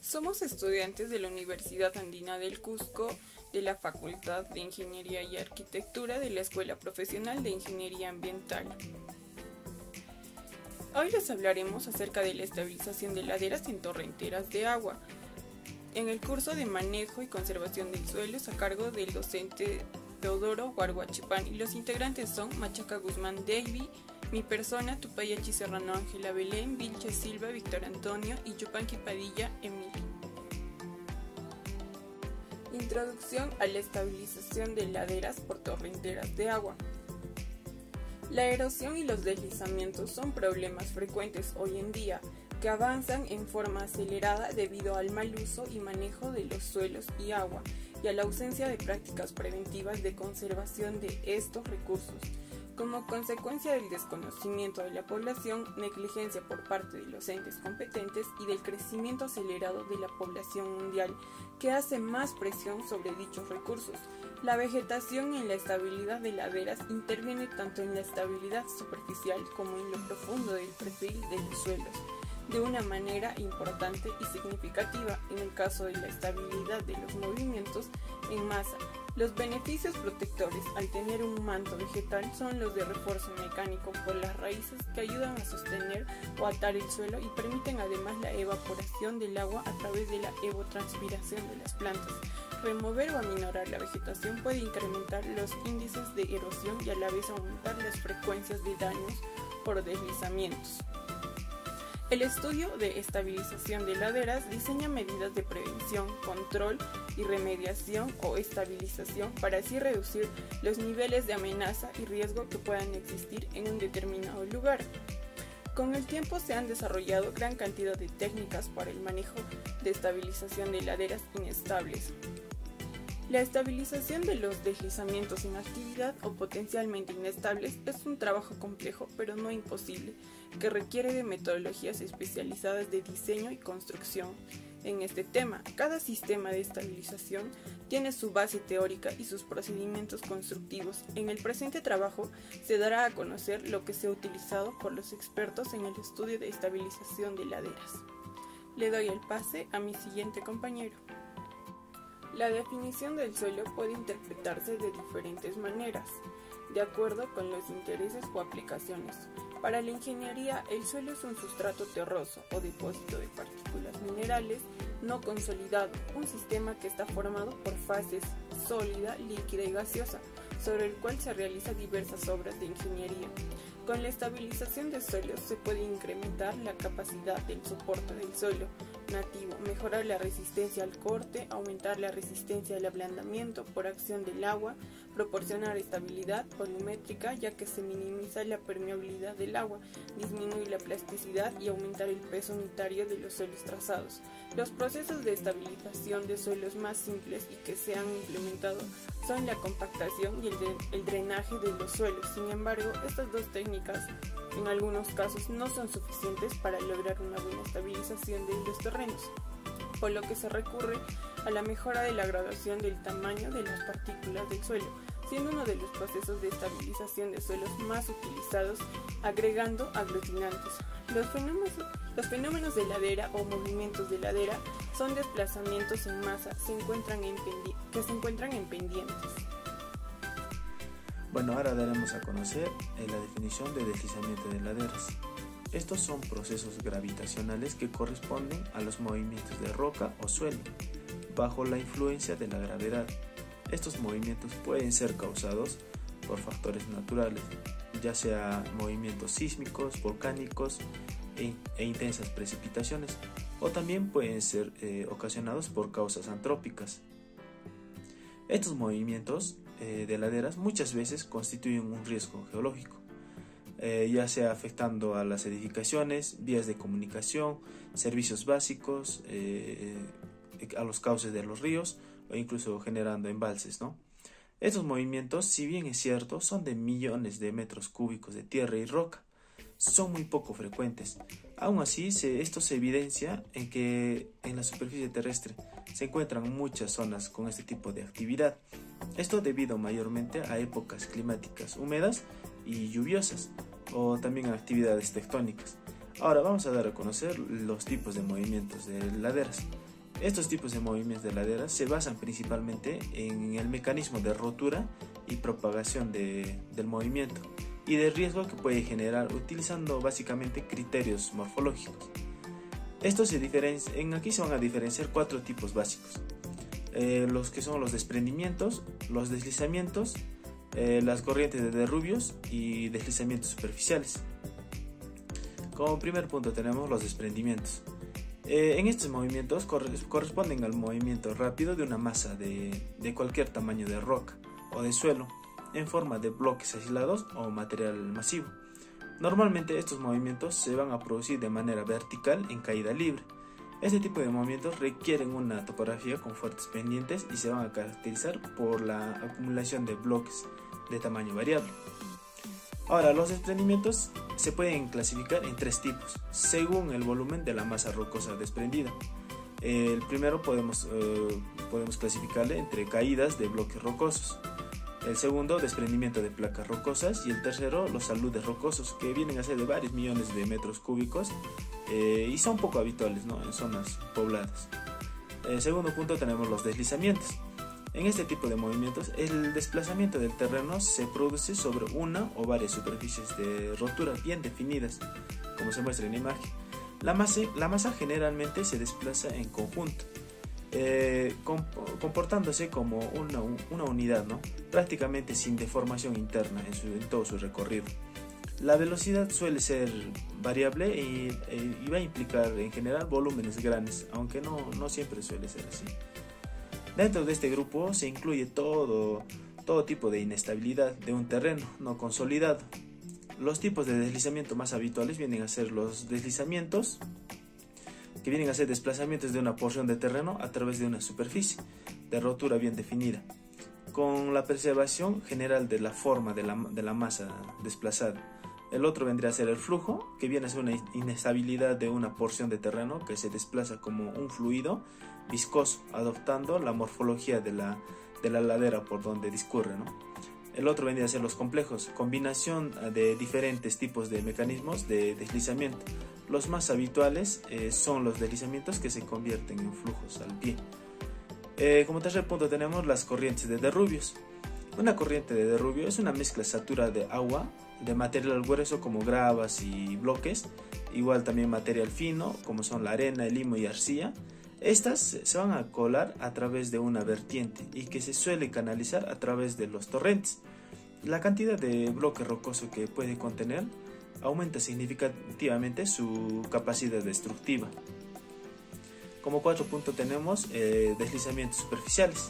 Somos estudiantes de la Universidad Andina del Cusco, de la Facultad de Ingeniería y Arquitectura de la Escuela Profesional de Ingeniería Ambiental. Hoy les hablaremos acerca de la estabilización de laderas en torrenteras de agua, en el curso de Manejo y Conservación del Suelo a cargo del docente Teodoro Guarguachipán, y los integrantes son Machaca Guzmán Davy, mi persona, Tupayachi Serrano Ángela Belén, Vilche Silva, Víctor Antonio y Yupanqui Padilla Emil. Introducción a la estabilización de laderas por torrenteras de agua. La erosión y los deslizamientos son problemas frecuentes hoy en día, que avanzan en forma acelerada debido al mal uso y manejo de los suelos y agua, y a la ausencia de prácticas preventivas de conservación de estos recursos. Como consecuencia del desconocimiento de la población, negligencia por parte de los entes competentes y del crecimiento acelerado de la población mundial, que hace más presión sobre dichos recursos. La vegetación en la estabilidad de laderas interviene tanto en la estabilidad superficial como en lo profundo del perfil de los suelos, de una manera importante y significativa. En el caso de la estabilidad de los movimientos en masa, los beneficios protectores al tener un manto vegetal son los de refuerzo mecánico por las raíces, que ayudan a sostener o atar el suelo y permiten además la evaporación del agua a través de la evotranspiración de las plantas. Remover o aminorar la vegetación puede incrementar los índices de erosión y a la vez aumentar las frecuencias de daños por deslizamientos. El estudio de estabilización de laderas diseña medidas de prevención, control y remediación o estabilización para así reducir los niveles de amenaza y riesgo que puedan existir en un determinado lugar. Con el tiempo se han desarrollado gran cantidad de técnicas para el manejo de estabilización de laderas inestables. La estabilización de los deslizamientos en actividad o potencialmente inestables es un trabajo complejo, pero no imposible, que requiere de metodologías especializadas de diseño y construcción. En este tema, cada sistema de estabilización tiene su base teórica y sus procedimientos constructivos. En el presente trabajo se dará a conocer lo que se ha utilizado por los expertos en el estudio de estabilización de laderas. Le doy el pase a mi siguiente compañero. La definición del suelo puede interpretarse de diferentes maneras, de acuerdo con los intereses o aplicaciones. Para la ingeniería, el suelo es un sustrato terroso o depósito de partículas minerales no consolidado, un sistema que está formado por fases sólida, líquida y gaseosa, sobre el cual se realizan diversas obras de ingeniería. Con la estabilización de suelos se puede incrementar la capacidad del soporte del suelo nativo, mejorar la resistencia al corte, aumentar la resistencia al ablandamiento por acción del agua, proporcionar estabilidad volumétrica ya que se minimiza la permeabilidad del agua, disminuir la plasticidad y aumentar el peso unitario de los suelos trazados. Los procesos de estabilización de suelos más simples y que se han implementado son la compactación y el drenaje de los suelos. Sin embargo, estas dos técnicas en algunos casos no son suficientes para lograr una buena estabilización de los terrenos, por lo que se recurre a la mejora de la graduación del tamaño de las partículas del suelo, siendo uno de los procesos de estabilización de suelos más utilizados, agregando aglutinantes. Los fenómenos de ladera o movimientos de ladera son desplazamientos en masa que se encuentran en pendientes. Bueno, ahora daremos a conocer la definición de deslizamiento de laderas. Estos son procesos gravitacionales que corresponden a los movimientos de roca o suelo, bajo la influencia de la gravedad. Estos movimientos pueden ser causados por factores naturales, ya sea movimientos sísmicos, volcánicos e intensas precipitaciones, o también pueden ser ocasionados por causas antrópicas. Estos movimientos de laderas muchas veces constituyen un riesgo geológico, ya sea afectando a las edificaciones, vías de comunicación, servicios básicos, a los cauces de los ríos o incluso generando embalses, ¿no? Estos movimientos, si bien es cierto, son de millones de metros cúbicos de tierra y roca, son muy poco frecuentes. Aún así, esto se evidencia en que en la superficie terrestre se encuentran muchas zonas con este tipo de actividad. Esto debido mayormente a épocas climáticas húmedas y lluviosas, o también a actividades tectónicas. Ahora vamos a dar a conocer los tipos de movimientos de laderas. Estos tipos de movimientos de laderas se basan principalmente en el mecanismo de rotura y propagación del movimiento y del riesgo que puede generar utilizando básicamente criterios morfológicos. Aquí se van a diferenciar 4 tipos básicos, los que son los desprendimientos, los deslizamientos, las corrientes de derrubios y deslizamientos superficiales. Como primer punto tenemos los desprendimientos. En estos movimientos corresponden al movimiento rápido de una masa de cualquier tamaño de roca o de suelo en forma de bloques aislados o material masivo. Normalmente estos movimientos se van a producir de manera vertical en caída libre. Este tipo de movimientos requieren una topografía con fuertes pendientes y se van a caracterizar por la acumulación de bloques de tamaño variable. Ahora, los desprendimientos se pueden clasificar en 3 tipos, según el volumen de la masa rocosa desprendida. El primero podemos clasificarle entre caídas de bloques rocosos. El segundo, desprendimiento de placas rocosas. Y el tercero, los aludes rocosos, que vienen a ser de varios millones de metros cúbicos y son poco habituales, ¿no?, en zonas pobladas. El segundo punto tenemos los deslizamientos. En este tipo de movimientos, el desplazamiento del terreno se produce sobre una o varias superficies de rotura bien definidas, como se muestra en la imagen. La masa generalmente se desplaza en conjunto, comportándose como una unidad, ¿no?, prácticamente sin deformación interna en todo su recorrido. La velocidad suele ser variable y va a implicar en general volúmenes grandes, aunque no siempre suele ser así. Dentro de este grupo se incluye todo tipo de inestabilidad de un terreno no consolidado. Los tipos de deslizamiento más habituales vienen a ser los deslizamientos, que vienen a ser desplazamientos de una porción de terreno a través de una superficie de rotura bien definida, con la preservación general de la forma de la masa desplazada. El otro vendría a ser el flujo, que viene a ser una inestabilidad de una porción de terreno que se desplaza como un fluido viscoso, adoptando la morfología de la ladera por donde discurre, ¿no? El otro vendría a ser los complejos, combinación de diferentes tipos de mecanismos de deslizamiento. Los más habituales son los deslizamientos que se convierten en flujos al pie. Como tercer punto tenemos las corrientes de derrubios. Una corriente de derrubio es una mezcla saturada de agua, de material grueso como gravas y bloques, igual también material fino como son la arena, el limo y arcilla. Estas se van a colar a través de una vertiente y que se suele canalizar a través de los torrentes. La cantidad de bloque rocoso que puede contener aumenta significativamente su capacidad destructiva. Como cuarto punto tenemos deslizamientos superficiales.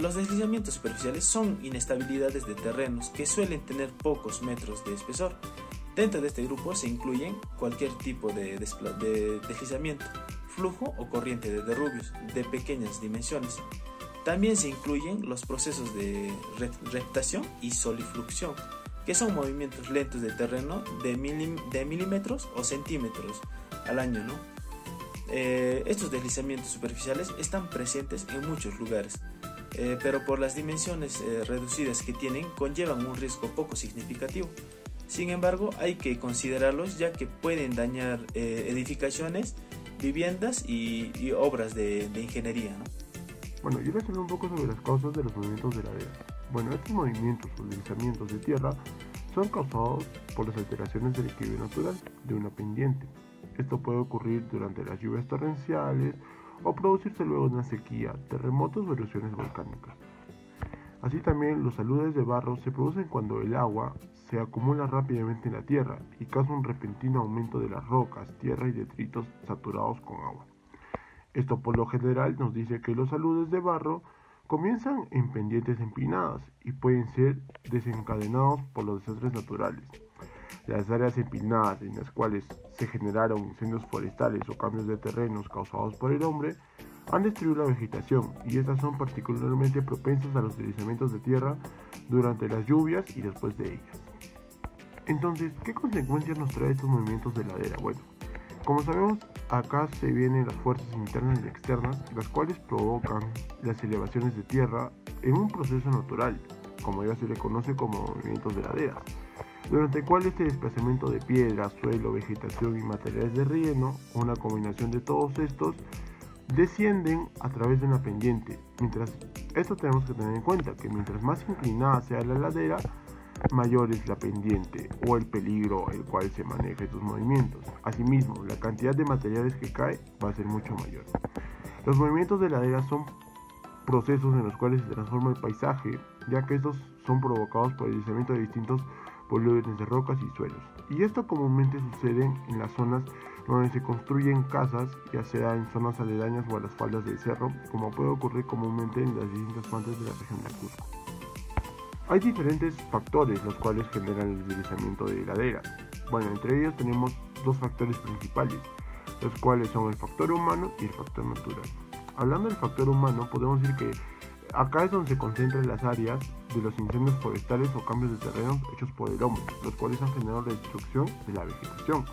Los deslizamientos superficiales son inestabilidades de terrenos que suelen tener pocos metros de espesor. Dentro de este grupo se incluyen cualquier tipo de deslizamiento, flujo o corriente de derrubios de pequeñas dimensiones. También se incluyen los procesos de reptación y solifluxión, que son movimientos lentos de terreno de milímetros o centímetros al año, ¿no? Estos deslizamientos superficiales están presentes en muchos lugares, pero por las dimensiones reducidas que tienen conllevan un riesgo poco significativo. Sin embargo, hay que considerarlos ya que pueden dañar edificaciones, viviendas y obras de ingeniería, ¿no? Bueno, yo les hablo un poco sobre las causas de los movimientos de ladera. Bueno, estos movimientos o deslizamientos de tierra son causados por las alteraciones del equilibrio natural de una pendiente. Esto puede ocurrir durante las lluvias torrenciales o producirse luego de una sequía, terremotos o erupciones volcánicas. Así también los aludes de barro se producen cuando el agua se acumula rápidamente en la tierra y causa un repentino aumento de las rocas, tierra y detritos saturados con agua. Esto por lo general nos dice que los aludes de barro comienzan en pendientes empinadas y pueden ser desencadenados por los desastres naturales. Las áreas empinadas en las cuales se generaron incendios forestales o cambios de terrenos causados por el hombre han destruido la vegetación y estas son particularmente propensas a los deslizamientos de tierra durante las lluvias y después de ellas. Entonces, ¿qué consecuencias nos trae estos movimientos de ladera? Bueno, como sabemos, acá se vienen las fuerzas internas y externas, las cuales provocan las elevaciones de tierra en un proceso natural, como ya se le conoce como movimientos de ladera, durante el cual este desplazamiento de piedra, suelo, vegetación y materiales de relleno, una combinación de todos estos, descienden a través de una pendiente. Esto tenemos que tener en cuenta que mientras más inclinada sea la ladera, mayor es la pendiente o el peligro el cual se maneja estos movimientos. Asimismo, la cantidad de materiales que cae va a ser mucho mayor. Los movimientos de ladera son procesos en los cuales se transforma el paisaje, ya que estos son provocados por el deslizamiento de distintos volúmenes de rocas y suelos. Y esto comúnmente sucede en las zonas donde se construyen casas, ya sea en zonas aledañas o a las faldas del cerro, como puede ocurrir comúnmente en las distintas partes de la región del Cusco. Hay diferentes factores los cuales generan el deslizamiento de laderas. Bueno, entre ellos tenemos dos factores principales, los cuales son el factor humano y el factor natural. Hablando del factor humano, podemos decir que acá es donde se concentran las áreas de los incendios forestales o cambios de terreno hechos por el hombre, los cuales han generado la destrucción de la vegetación.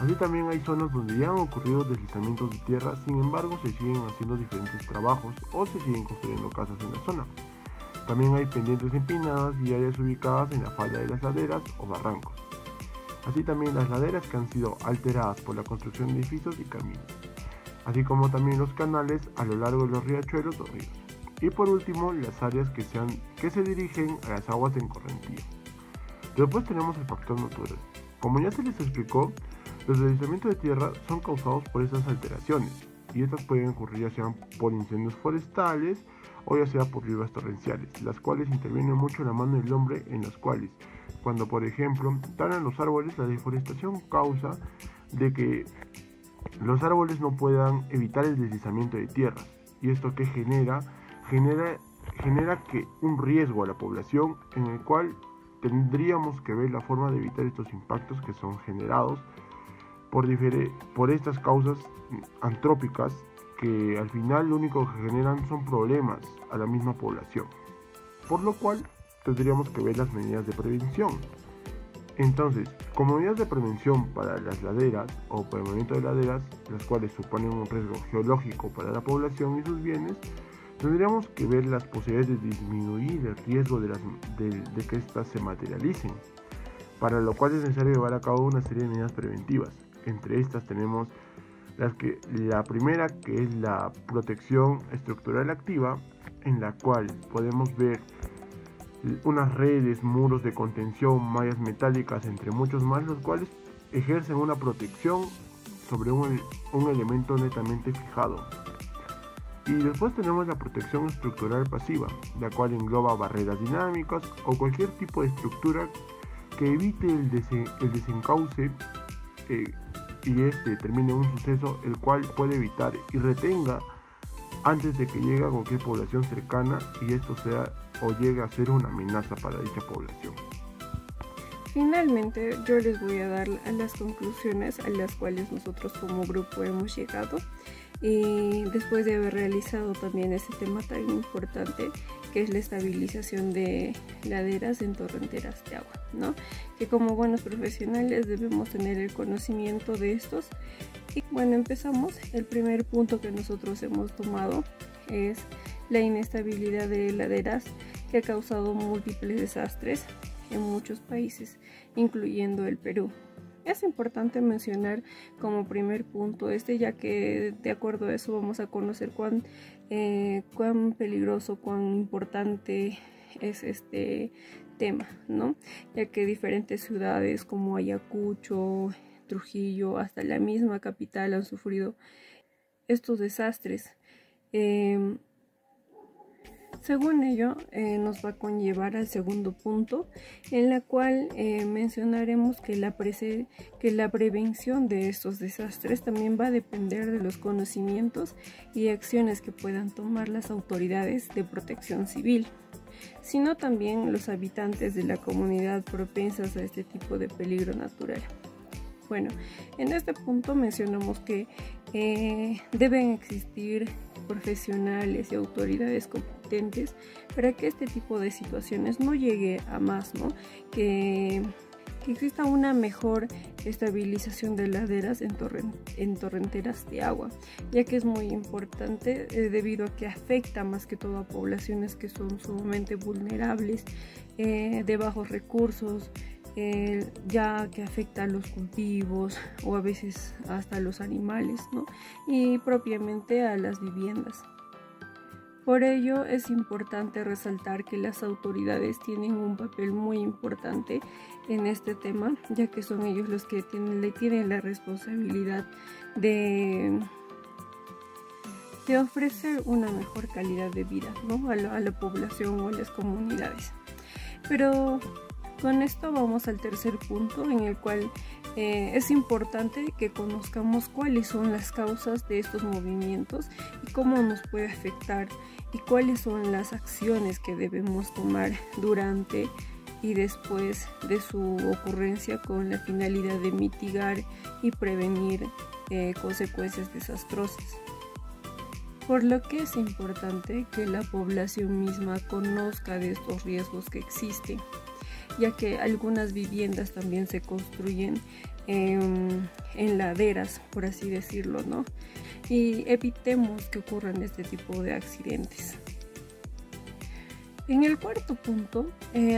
Así también hay zonas donde ya han ocurrido deslizamientos de tierra, sin embargo se siguen haciendo diferentes trabajos o se siguen construyendo casas en la zona. También hay pendientes empinadas y áreas ubicadas en la falda de las laderas o barrancos. Así también las laderas que han sido alteradas por la construcción de edificios y caminos, así como también los canales a lo largo de los riachuelos o ríos. Y por último, las áreas que se dirigen a las aguas en correntía. Después tenemos el factor natural. Como ya se les explicó, los deslizamientos de tierra son causados por estas alteraciones, y estas pueden ocurrir ya sean por incendios forestales o ya sea por lluvias torrenciales, las cuales intervienen mucho la mano del hombre, en las cuales, cuando por ejemplo talan los árboles, la deforestación causa de que los árboles no puedan evitar el deslizamiento de tierras, y esto que genera que un riesgo a la población, en el cual tendríamos que ver la forma de evitar estos impactos que son generados por estas causas antrópicas, que al final lo único que generan son problemas a la misma población, por lo cual tendríamos que ver las medidas de prevención. Entonces, como medidas de prevención para las laderas o para el movimiento de laderas, las cuales suponen un riesgo geológico para la población y sus bienes, tendríamos que ver las posibilidades de disminuir el riesgo de que éstas se materialicen, para lo cual es necesario llevar a cabo una serie de medidas preventivas. Entre estas tenemos la primera, que es la protección estructural activa, en la cual podemos ver unas redes, muros de contención, mallas metálicas, entre muchos más, los cuales ejercen una protección sobre un elemento netamente fijado. Y después tenemos la protección estructural pasiva, la cual engloba barreras dinámicas o cualquier tipo de estructura que evite el desencauce y termine un suceso el cual puede evitar y retenga antes de que llegue a cualquier población cercana y esto sea o llegue a ser una amenaza para dicha población. Finalmente, yo les voy a dar las conclusiones a las cuales nosotros como grupo hemos llegado, y después de haber realizado también ese tema tan importante que es la estabilización de laderas en torrenteras de agua, ¿no? Que como buenos profesionales debemos tener el conocimiento de estos. Y bueno, empezamos. El primer punto que nosotros hemos tomado es la inestabilidad de laderas, que ha causado múltiples desastres en muchos países, incluyendo el Perú. Es importante mencionar como primer punto ya que de acuerdo a eso vamos a conocer cuán peligroso, cuán importante es este tema, ¿no? Ya que diferentes ciudades como Ayacucho, Trujillo, hasta la misma capital han sufrido estos desastres. Según ello, nos va a conllevar al segundo punto, en la cual mencionaremos que la prevención de estos desastres también va a depender de los conocimientos y acciones que puedan tomar las autoridades de protección civil, sino también los habitantes de la comunidad propensas a este tipo de peligro natural. Bueno, en este punto mencionamos que deben existir profesionales y autoridades competentes para que este tipo de situaciones no llegue a más, ¿no? Que exista una mejor estabilización de laderas en torrenteras de agua, ya que es muy importante debido a que afecta más que todo a poblaciones que son sumamente vulnerables, de bajos recursos, ya que afecta a los cultivos o a veces hasta a los animales, ¿no? Y propiamente a las viviendas. Por ello es importante resaltar que las autoridades tienen un papel muy importante en este tema, ya que son ellos los que tienen la responsabilidad de ofrecer una mejor calidad de vida, ¿no? a la población o a las comunidades. Pero con esto vamos al tercer punto, en el cual es importante que conozcamos cuáles son las causas de estos movimientos y cómo nos puede afectar y cuáles son las acciones que debemos tomar durante y después de su ocurrencia con la finalidad de mitigar y prevenir consecuencias desastrosas. Por lo que es importante que la población misma conozca de estos riesgos que existen, ya que algunas viviendas también se construyen en laderas, por así decirlo, ¿no? Y evitemos que ocurran este tipo de accidentes. En el cuarto punto,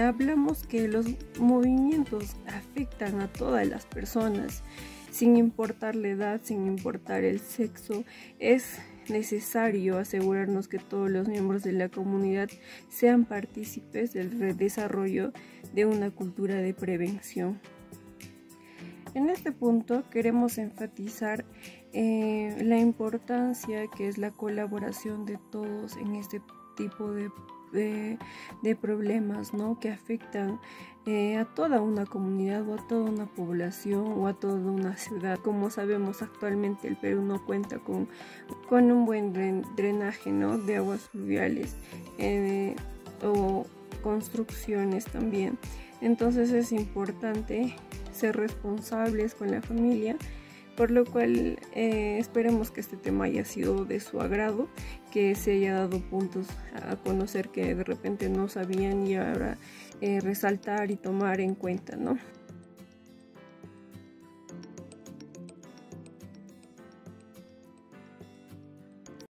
hablamos que los movimientos afectan a todas las personas, sin importar la edad, sin importar el sexo. Es necesario asegurarnos que todos los miembros de la comunidad sean partícipes del desarrollo de una cultura de prevención. En este punto queremos enfatizar la importancia que es la colaboración de todos en este tipo de problemas, ¿no? Que afectan a toda una comunidad o a toda una población o a toda una ciudad. Como sabemos, actualmente el Perú no cuenta con un buen drenaje, ¿no? De aguas fluviales o construcciones también. Entonces es importante ser responsables con la familia, por lo cual esperemos que este tema haya sido de su agrado, que se haya dado puntos a conocer que de repente no sabían y ahora resaltar y tomar en cuenta, ¿no?